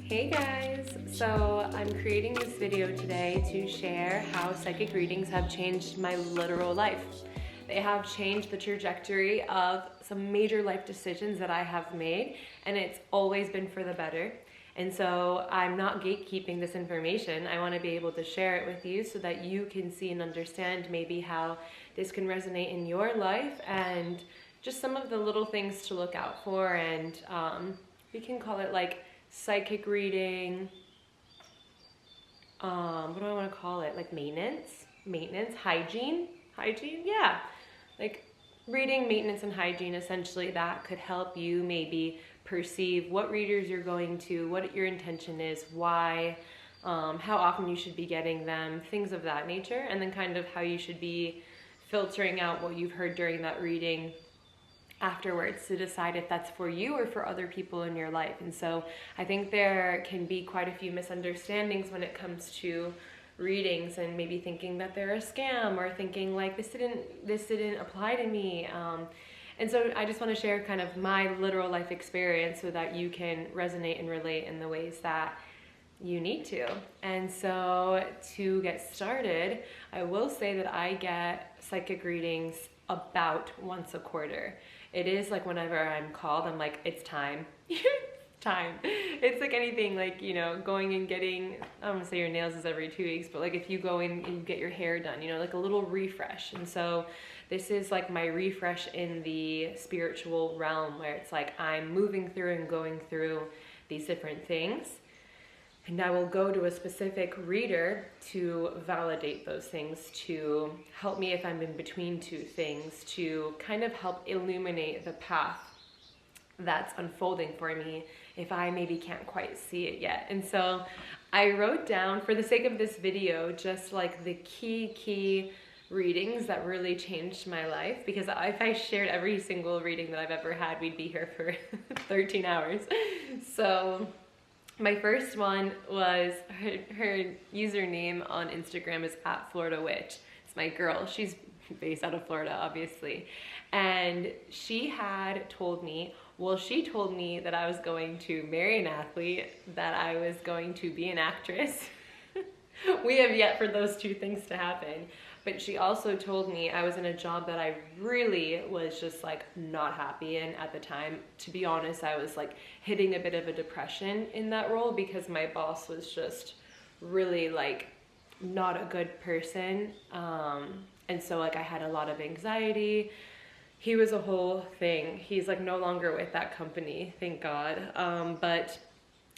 Hey guys! So I'm creating this video today to share how psychic readings have changed my literal life. They have changed the trajectory of some major life decisions that I have made, and it's always been for the better. And so I'm not gatekeeping this information. I want to be able to share it with you so that you can see and understand maybe how this can resonate in your life and just some of the little things to look out for. And we can call it like psychic reading, what do I want to call it? Like maintenance, hygiene, yeah. Like reading, maintenance, and hygiene, essentially that could help you maybe perceive what readers you're going to, what your intention is, why, how often you should be getting them, things of that nature, and then kind of how you should be filtering out what you've heard during that reading afterwards to decide if that's for you or for other people in your life. And so I think there can be quite a few misunderstandings when it comes to readings and maybe thinking that they're a scam or thinking like this didn't apply to me. And so I just want to share kind of my literal life experience so that you can resonate and relate in the ways that you need to. And so to get started, I will say that I get psychic readings about once a quarter. It is like whenever I'm called, I'm like, it's time. Time. It's like anything, like, you know, going and getting, I don't want to say your nails is every 2 weeks, but like if you go in and you get your hair done, you know, like a little refresh. And so this is like my refresh in the spiritual realm where it's like I'm moving through and going through these different things. And I will go to a specific reader to validate those things, to help me if I'm in between two things, to kind of help illuminate the path that's unfolding for me if I maybe can't quite see it yet. And so I wrote down, for the sake of this video, just like the key readings that really changed my life, because if I shared every single reading that I've ever had, we'd be here for 13 hours. So my first one was, her username on Instagram is @FloridaWitch. It's my girl. She's based out of Florida, obviously. And she had told me, she told me that I was going to marry an athlete, that I was going to be an actress. We have yet for those two things to happen. But she also told me I was in a job that I really was just like not happy in at the time. To be honest, I was like hitting a bit of a depression in that role because my boss was just really like not a good person. And so like I had a lot of anxiety. He was a whole thing. He's like no longer with that company, thank God. But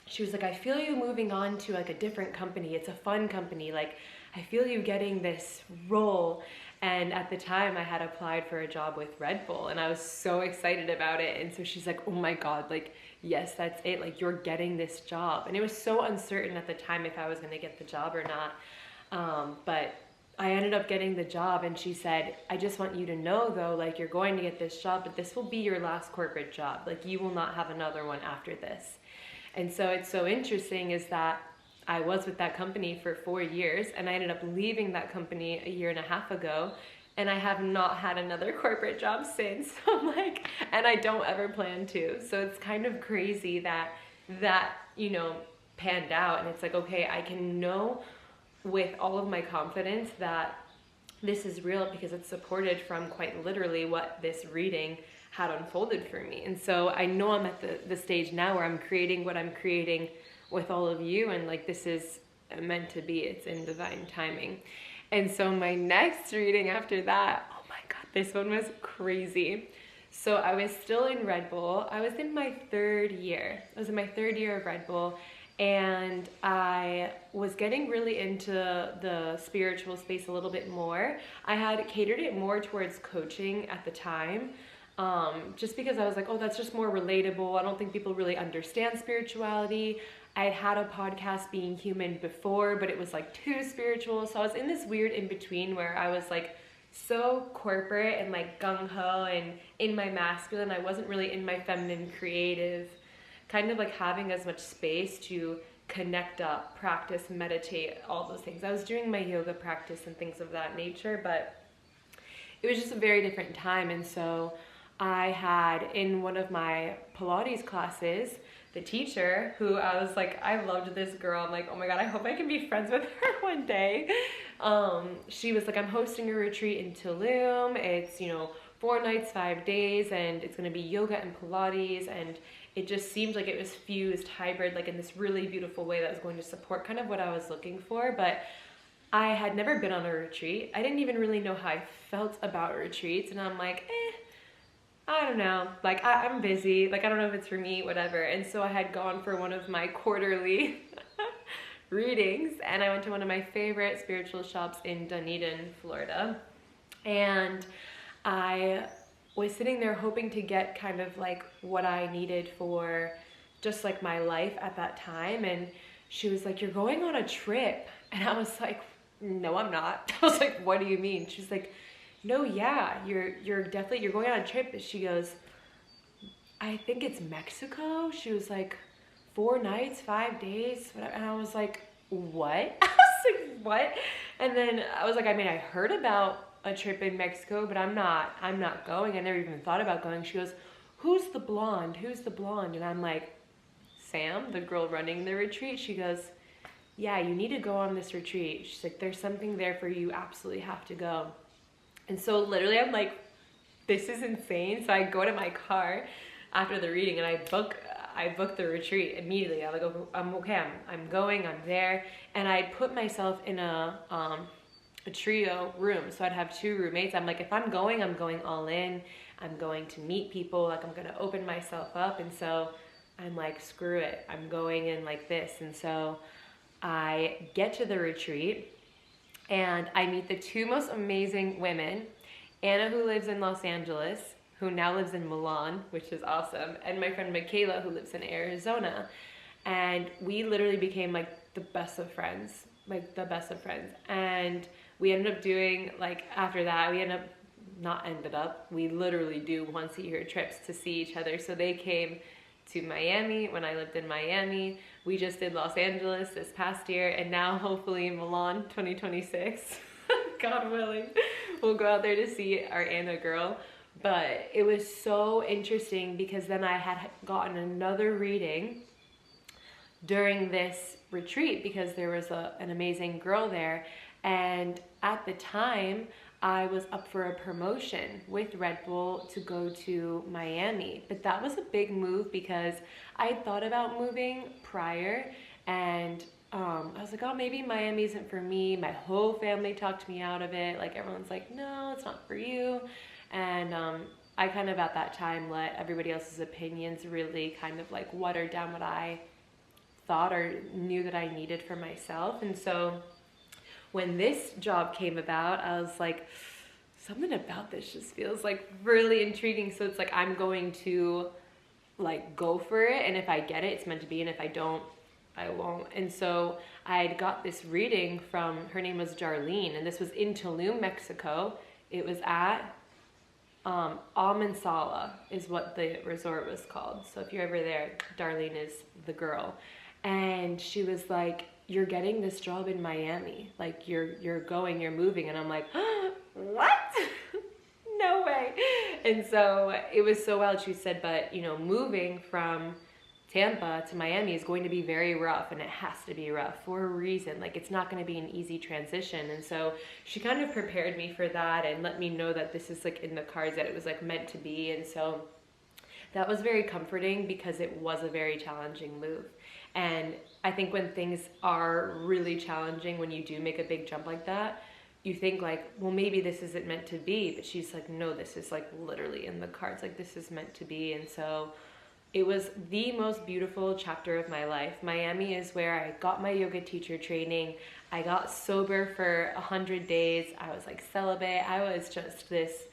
she was like, I feel you moving on to like a different company. It's a fun company. Like, I feel you getting this role. And at the time I had applied for a job with Red Bull and I was so excited about it. And so she's like, oh my God, like, yes, that's it. Like, you're getting this job. And it was so uncertain at the time if I was going to get the job or not. But I ended up getting the job, and she said, I just want you to know though, like, you're going to get this job, but this will be your last corporate job. Like, you will not have another one after this. And so it's so interesting is that I was with that company for 4 years, and I ended up leaving that company a year and a half ago, and I have not had another corporate job since. I'm like, and I don't ever plan to. So it's kind of crazy that you know, panned out, and it's like, okay, I can know with all of my confidence that this is real because it's supported from quite literally what this reading had unfolded for me. And so I know I'm at the stage now where I'm creating what I'm creating with all of you, and like this is meant to be, it's in divine timing. And so my next reading after that, oh my God, this one was crazy. So I was still in Red Bull. I was in my third year. I was in my third year of Red Bull, and I was getting really into the spiritual space a little bit more. I had catered it more towards coaching at the time. Just because I was like, oh, that's just more relatable. I don't think people really understand spirituality. I had a podcast, Being Human, before, but it was like too spiritual. So I was in this weird in between where I was like so corporate and like gung-ho and in my masculine. I wasn't really in my feminine, creative, kind of like having as much space to connect up, practice, meditate, all those things. I was doing my yoga practice and things of that nature, but it was just a very different time. And so I had, in one of my Pilates classes, the teacher, who I was like, I loved this girl. I'm like, oh my God, I hope I can be friends with her one day. She was like, I'm hosting a retreat in Tulum. It's, 4 nights, 5 days, and it's going to be yoga and Pilates. And it just seemed like it was fused hybrid, like in this really beautiful way that was going to support kind of what I was looking for. But I had never been on a retreat. I didn't even really know how I felt about retreats. And I'm like, I don't know, like I'm busy, like I don't know if it's for me, whatever. And so I had gone for one of my quarterly readings, and I went to one of my favorite spiritual shops in Dunedin, Florida. And I was sitting there hoping to get kind of like what I needed for just like my life at that time. And she was like, you're going on a trip. And I was like, no, I'm not. I was like, what do you mean? She's like, no, yeah, you're definitely, you're going on a trip. She goes, I think it's Mexico. She was like, 4 nights, 5 days, whatever. And I was like, what? I was like, what? And then I was like, I mean, I heard about a trip in Mexico, but I'm not going. I never even thought about going. She goes, who's the blonde? Who's the blonde? And I'm like, Sam, the girl running the retreat. She goes, yeah, you need to go on this retreat. She's like, there's something there for you. Absolutely have to go. And so literally I'm like, this is insane. So I go to my car after the reading and I book the retreat immediately. I'm like, I'm okay, I'm going, I'm there. And I put myself in a trio room. So I'd have 2 roommates. I'm like, if I'm going all in. I'm going to meet people. Like I'm going to open myself up. And so I'm like, screw it. I'm going in like this. And so I get to the retreat and I meet the 2 most amazing women, Anna, who lives in Los Angeles, who now lives in Milan, which is awesome, and my friend Michaela, who lives in Arizona. And we literally became like the best of friends, And we ended up doing, like, after that, we literally do once a year trips to see each other. So they came to Miami when I lived in Miami. We just did Los Angeles this past year, and now hopefully Milan 2026, God willing, we'll go out there to see our Anna girl. But it was so interesting because then I had gotten another reading during this retreat because there was an amazing girl there. And at the time, I was up for a promotion with Red Bull to go to Miami. But that was a big move because I had thought about moving prior, and I was like, oh, maybe Miami isn't for me. My whole family talked me out of it. Like, everyone's like, no, it's not for you. And I kind of at that time let everybody else's opinions really kind of like water down what I thought or knew that I needed for myself. And so when this job came about, I was like, something about this just feels like really intriguing. So it's like, I'm going to like go for it. And if I get it, it's meant to be. And if I don't, I won't. And so I had got this reading from, her name was Darlene, and this was in Tulum, Mexico. It was at Almansala is what the resort was called. So if you're ever there, Darlene is the girl. And she was like, you're getting this job in Miami. Like you're moving. And I'm like, what? No way. And so it was so wild. She said, but moving from Tampa to Miami is going to be very rough, and it has to be rough for a reason. Like it's not going to be an easy transition. And so she kind of prepared me for that and let me know that this is like in the cards, that it was like meant to be. And so that was very comforting because it was a very challenging move. And I think when things are really challenging, when you do make a big jump like that, you think like, well, maybe this isn't meant to be. But she's like, no, this is like literally in the cards. Like this is meant to be. And so it was the most beautiful chapter of my life. Miami is where I got my yoga teacher training. I got sober for 100 days. I was like celibate. I was just this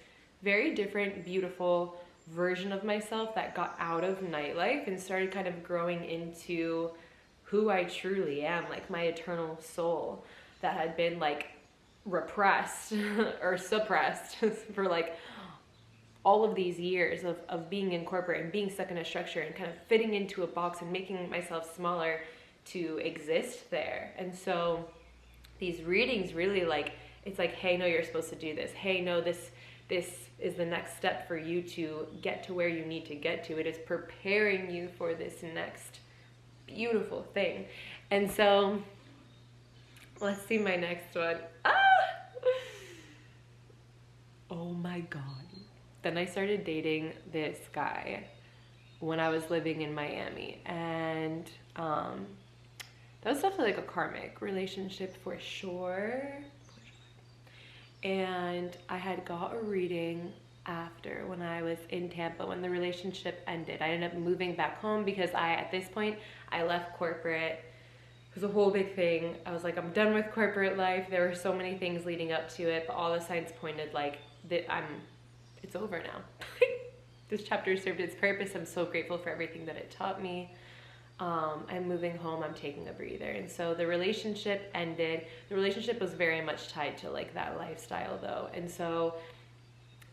very different, beautiful version of myself that got out of nightlife and started kind of growing into who I truly am, like my eternal soul that had been like repressed or suppressed for like all of these years of being in corporate and being stuck in a structure and kind of fitting into a box and making myself smaller to exist there. And so these readings really like, it's like, hey, no, you're supposed to do this. Hey, no, this this is the next step for you to get to where you need to get to. It is preparing you for this next beautiful thing. And so let's see my next one. Oh my God. Then I started dating this guy when I was living in Miami, and that was definitely like a karmic relationship for sure. And I had got a reading after, when I was in Tampa, when the relationship ended. I ended up moving back home because at this point, I left corporate. It was a whole big thing. I was like, I'm done with corporate life. There were so many things leading up to it, but all the signs pointed like that it's over now. This chapter served its purpose. I'm so grateful for everything that it taught me. I'm moving home, I'm taking a breather. And so the relationship ended. The relationship was very much tied to like that lifestyle though. And so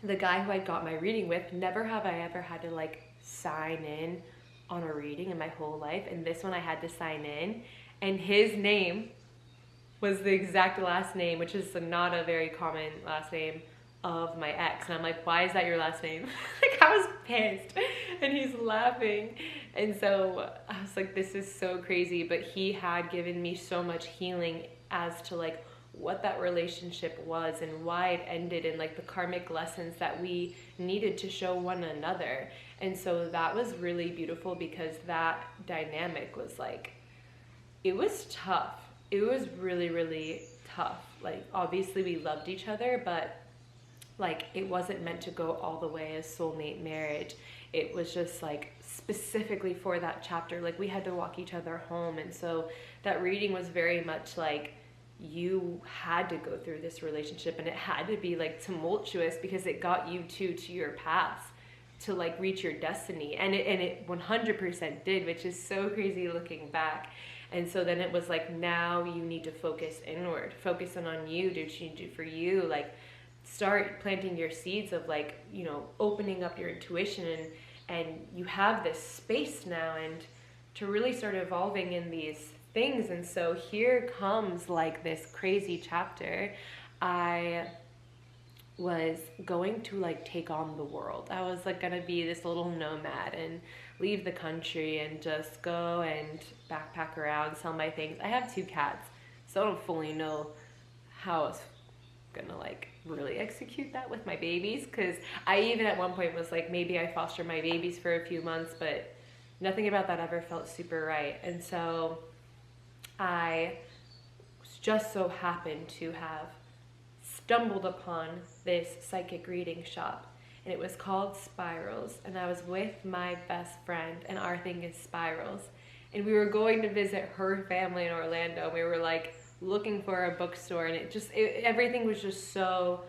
the guy who I got my reading with, never have I ever had to like sign in on a reading in my whole life. And this one I had to sign in, and his name was the exact last name, which is not a very common last name, of my ex. And I'm like, why is that your last name? Like, I was pissed. And he's laughing. And so I was like, this is so crazy. But he had given me so much healing as to like what that relationship was and why it ended, and like the karmic lessons that we needed to show one another. And so that was really beautiful, because that dynamic was like, it was tough. It was really, really tough. Like, obviously we loved each other, but like it wasn't meant to go all the way as soulmate marriage. It was just like specifically for that chapter, like we had to walk each other home. And so that reading was very much like, you had to go through this relationship, and it had to be like tumultuous, because it got you to your path to like reach your destiny. And it 100% did, which is so crazy looking back. And so then it was like, now you need to focus inward, focus on you, do what you need to do for you, like start planting your seeds of like, you know, opening up your intuition, and you have this space now, and to really start evolving in these things. And so here comes like this crazy chapter. I was going to like take on the world. I was like gonna be this little nomad and leave the country and just go and backpack around, sell my things. I have 2 cats, so I don't fully know how I was gonna like really execute that with my babies, because I even at one point was like, maybe I foster my babies for a few months, but nothing about that ever felt super right. And so I just so happened to have stumbled upon this psychic reading shop, and it was called Spirals, and I was with my best friend, and our thing is spirals, and we were going to visit her family in Orlando. We were like looking for a bookstore, and everything was just so,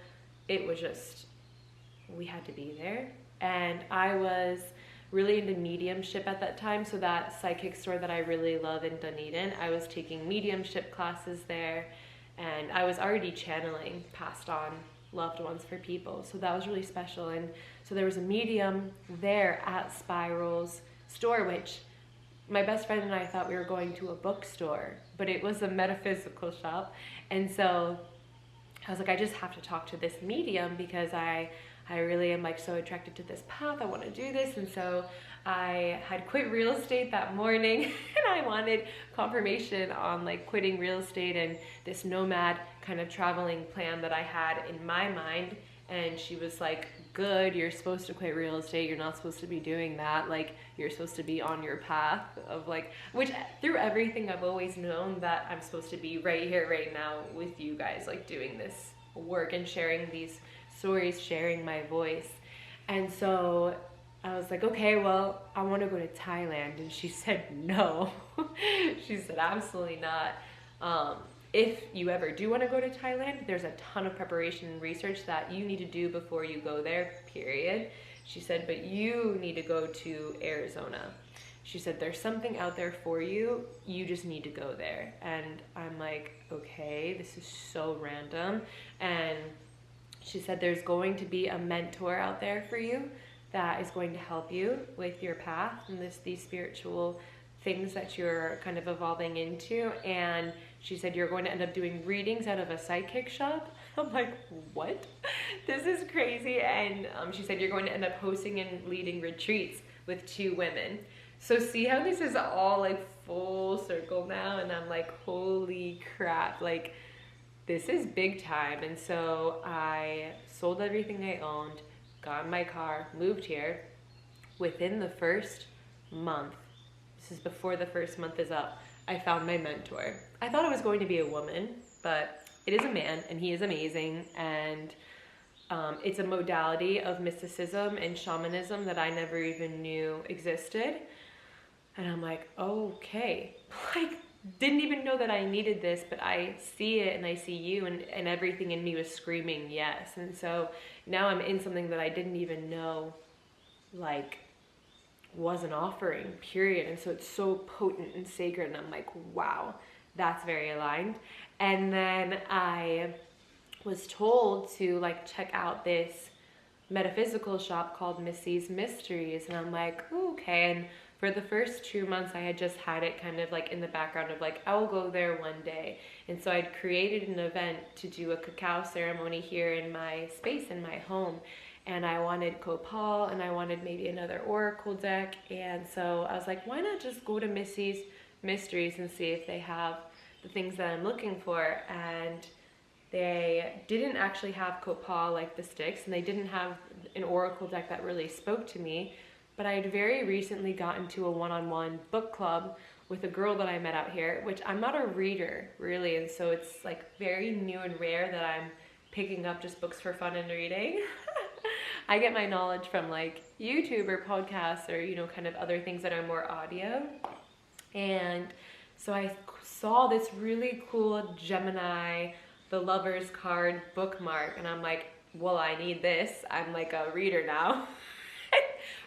we had to be there. And I was really into mediumship at that time, so that psychic store that I really love in Dunedin, I was taking mediumship classes there, and I was already channeling passed on loved ones for people, so that was really special. And so there was a medium there at Spirals store, which my best friend and I thought we were going to a bookstore, but it was a metaphysical shop. And so I was like, I just have to talk to this medium, because I really am like so attracted to this path. I want to do this. And so I had quit real estate that morning, and I wanted confirmation on like quitting real estate and this nomad kind of traveling plan that I had in my mind. And she was like, good, you're supposed to quit real estate. You're not supposed to be doing that. Like, you're supposed to be on your path of like, which through everything I've always known that I'm supposed to be right here, right now with you guys, like doing this work and sharing these stories, sharing my voice. And so I was like, okay, well, I want to go to Thailand. And she said, no. She said, absolutely not. If you ever do want to go to Thailand, there's a ton of preparation and research that you need to do before you go there, period. She said, but you need to go to Arizona. She said, there's something out there for you. You just need to go there. And I'm like, okay, this is so random. And she said, there's going to be a mentor out there for you that is going to help you with your path and these spiritual things that you're kind of evolving into. And she said you're going to end up doing readings out of a psychic shop. I'm like, what? This is crazy. And she said you're going to end up hosting and leading retreats with 2 women. So see how this is all like full circle now, and I'm like, holy crap, like this is big time. And so I sold everything I owned, got in my car, moved here. Within the first month, this is before the first month is up, I found my mentor. I thought it was going to be a woman, but it is a man, and he is amazing. And it's a modality of mysticism and shamanism that I never even knew existed. And I'm like, okay, like didn't even know that I needed this, but I see it and I see you, and everything in me was screaming yes. And so now I'm in something that I didn't even know like was an offering, period. And so it's so potent and sacred, and I'm like, wow, that's very aligned. And then I was told to like check out this metaphysical shop called Missy's Mysteries, and I'm like, okay. And for the first 2 months, I had just had it kind of like in the background of like, I will go there one day. And so I'd created an event to do a cacao ceremony here in my space, in my home. And I wanted copal, and I wanted maybe another oracle deck. And so I was like, why not just go to Missy's Mysteries and see if they have the things that I'm looking for? And they didn't actually have copal, like the sticks, and they didn't have an oracle deck that really spoke to me. But I had very recently gotten to a one-on-one book club with a girl that I met out here, which I'm not a reader, really. And so it's like very new and rare that I'm picking up just books for fun and reading. I get my knowledge from like YouTube or podcasts or, you know, kind of other things that are more audio. And so I saw this really cool Gemini, the Lover's card bookmark, and I'm like, well, I need this. I'm like a reader now.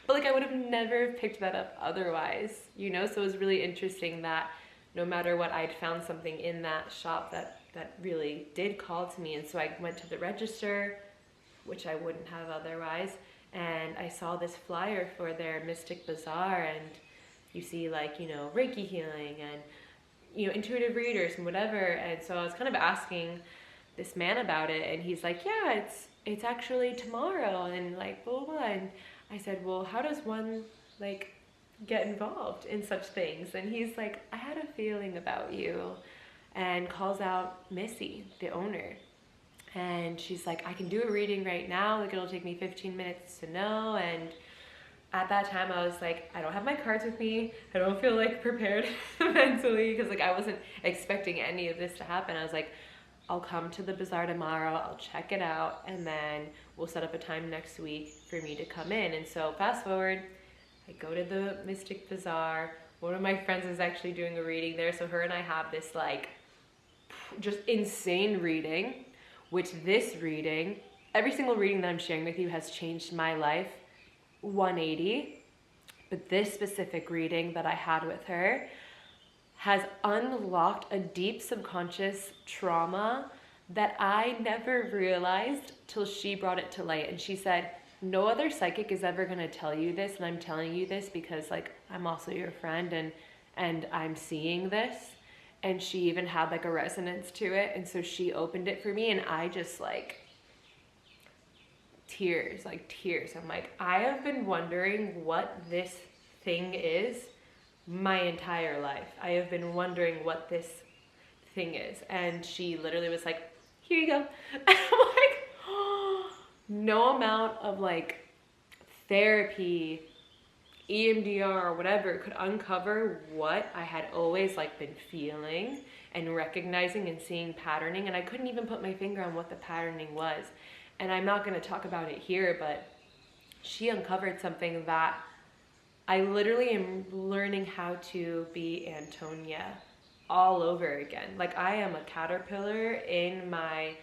But like I would have never picked that up otherwise, you know? So it was really interesting that no matter what, I'd found something in that shop that really did call to me. And so I went to the register, which I wouldn't have otherwise, and I saw this flyer for their Mystic Bazaar, and you see like, you know, Reiki healing and, you know, intuitive readers and whatever. And so I was kind of asking this man about it, and he's like, yeah, it's actually tomorrow, and like blah, blah, blah. And I said, well, how does one like get involved in such things? And he's like, I had a feeling about you, and calls out Missy, the owner. And she's like, I can do a reading right now. Like it'll take me 15 minutes to know. And at that time I was like, I don't have my cards with me. I don't feel like prepared mentally, because like I wasn't expecting any of this to happen. I was like, I'll come to the bazaar tomorrow, I'll check it out, and then we'll set up a time next week for me to come in. And so fast forward, I go to the Mystic Bazaar. One of my friends is actually doing a reading there, so her and I have this like just insane reading, which this reading, every single reading that I'm sharing with you has changed my life 180. But this specific reading that I had with her has unlocked a deep subconscious trauma that I never realized till she brought it to light. And she said, no other psychic is ever going to tell you this, and I'm telling you this because like I'm also your friend, and I'm seeing this. And she even had like a resonance to it, and so she opened it for me, and I just like tears. I'm like, I have been wondering what this thing is my entire life. I have been wondering what this thing is. And she literally was like, here you go. And I'm like, oh, no amount of like therapy, EMDR or whatever could uncover what I had always like been feeling and recognizing and seeing patterning. And I couldn't even put my finger on what the patterning was. And I'm not going to talk about it here, but she uncovered something that I literally am learning how to be Antonia all over again. Like I am a caterpillar in my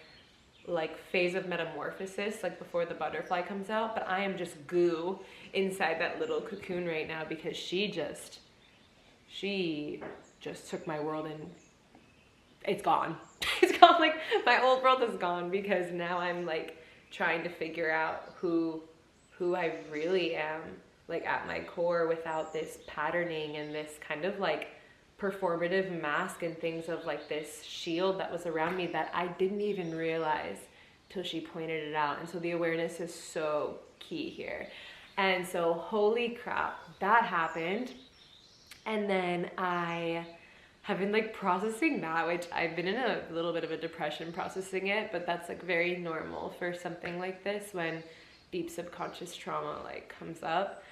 like phase of metamorphosis, like before the butterfly comes out, but I am just goo inside that little cocoon right now, because she just took my world and it's gone. It's gone. Like my old world is gone, because now I'm like trying to figure out who I really am like at my core, without this patterning and this kind of like performative mask and things of like this shield that was around me that I didn't even realize till she pointed it out. And so the awareness is so key here. And so holy crap, that happened. And then I have been like processing that, which I've been in a little bit of a depression processing it, but that's like very normal for something like this when deep subconscious trauma like comes up.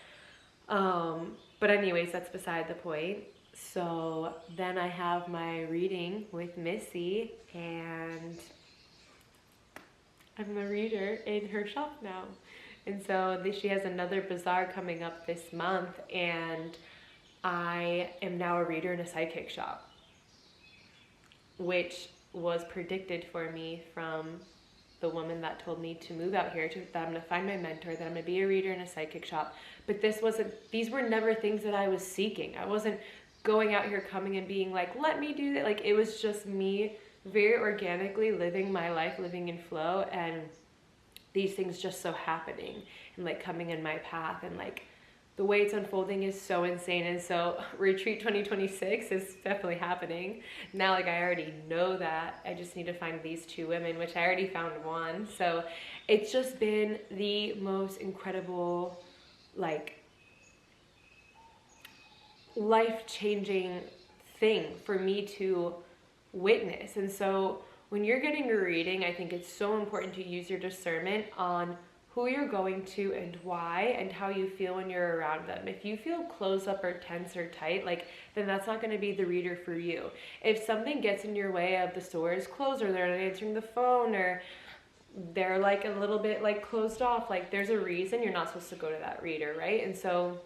But anyways, that's beside the point. So then I have my reading with Missy, and I'm a reader in her shop now. And so she has another bazaar coming up this month, and I am now a reader in a psychic shop, which was predicted for me from the woman that told me to move out here, that I'm gonna find my mentor, that I'm gonna be a reader in a psychic shop. But these were never things that I was seeking. I wasn't going out here coming and being like, let me do that. Like, it was just me very organically living my life, living in flow, and these things just so happening and like coming in my path, and like the way it's unfolding is so insane. And so Retreat 2026 is definitely happening now. Like, I already know that. I just need to find these 2 women, which I already found one. So it's just been the most incredible, like, life-changing thing for me to witness. And so when you're getting a reading, I think it's so important to use your discernment on who you're going to and why, and how you feel when you're around them. If you feel closed up or tense or tight, like, then that's not going to be the reader for you. If something gets in your way of the store is closed, or they're not answering the phone, or they're like a little bit like closed off, like, there's a reason you're not supposed to go to that reader, right? And so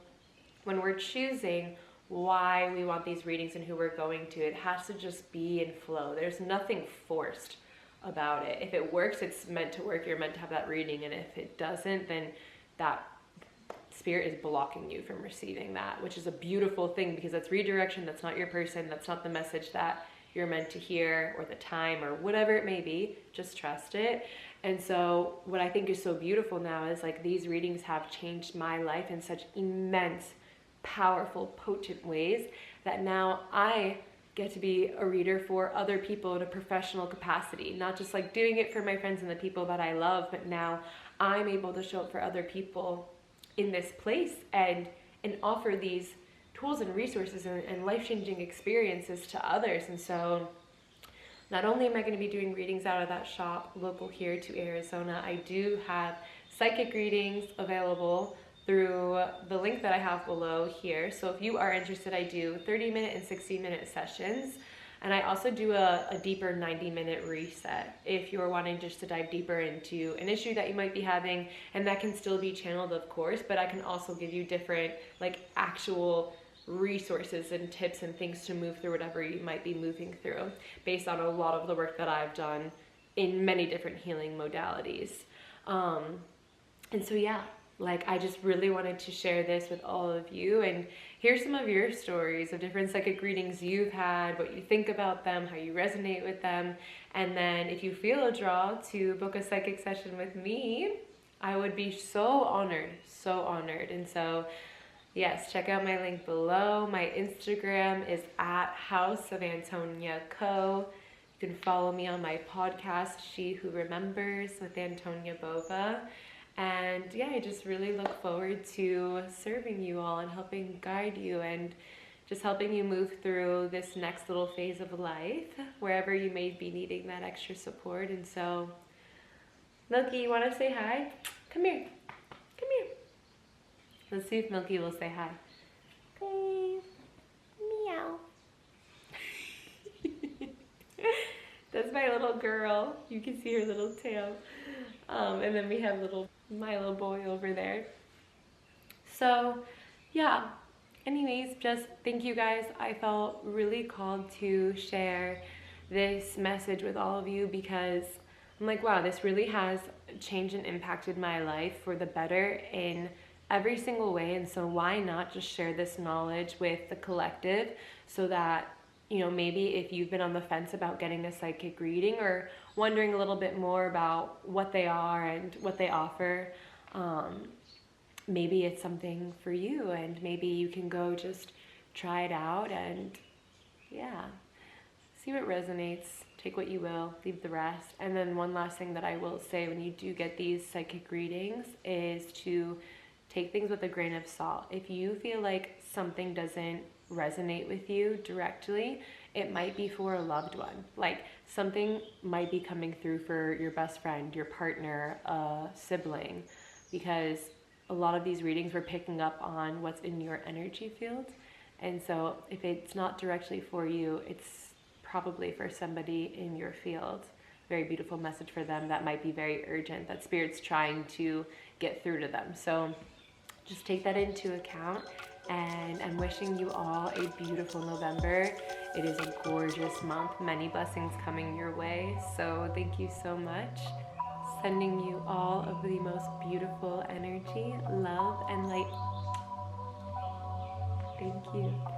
when we're choosing why we want these readings and who we're going to, it has to just be in flow. There's nothing forced about it. If it works, it's meant to work. You're meant to have that reading. And if it doesn't, then that spirit is blocking you from receiving that, which is a beautiful thing, because that's redirection. That's not your person. That's not the message that you're meant to hear, or the time, or whatever it may be. Just trust it. And so what I think is so beautiful now is like, these readings have changed my life in such immense, powerful, potent ways that now I get to be a reader for other people in a professional capacity, not just like doing it for my friends and the people that I love, but now I'm able to show up for other people in this place and offer these tools and resources and life-changing experiences to others. And so not only am I going to be doing readings out of that shop local here to Arizona, I do have psychic readings available through the link that I have below here. So if you are interested, I do 30-minute and 60-minute sessions. And I also do a deeper 90-minute reset if you're wanting just to dive deeper into an issue that you might be having. And that can still be channeled, of course, but I can also give you different like actual resources and tips and things to move through whatever you might be moving through, based on a lot of the work that I've done in many different healing modalities. And so yeah, like, I just really wanted to share this with all of you and hear some of your stories of different psychic readings you've had, what you think about them, how you resonate with them. And then if you feel a draw to book a psychic session with me, I would be so honored, so honored. And so yes, check out my link below. My Instagram is at House of Antonia Co. You can follow me on my podcast, She Who Remembers, with Antonia Bova. And yeah, I just really look forward to serving you all and helping guide you and just helping you move through this next little phase of life, wherever you may be needing that extra support. And so, Milky, you want to say hi? Come here. Come here. Let's see if Milky will say hi. Okay. Meow. That's my little girl. You can see her little tail. And then we have my little boy over there. So yeah, anyways, just thank you guys. I felt really called to share this message with all of you because I'm like, wow, this really has changed and impacted my life for the better in every single way. And so why not just share this knowledge with the collective so that, you know, maybe if you've been on the fence about getting a psychic reading or wondering a little bit more about what they are and what they offer, maybe it's something for you, and maybe you can go just try it out and yeah, see what resonates. Take what you will, leave the rest. And then one last thing that I will say when you do get these psychic readings is to take things with a grain of salt. If you feel like something doesn't resonate with you directly, it might be for a loved one. Like something might be coming through for your best friend, your partner, a sibling, because a lot of these readings we're picking up on what's in your energy field. And so if it's not directly for you, it's probably for somebody in your field. Very beautiful message for them that might be very urgent, that Spirit's trying to get through to them. So just take that into account, and I'm wishing you all a beautiful November. It is a gorgeous month, many blessings coming your way. So thank you so much. Sending you all of the most beautiful energy, love, and light. Thank you.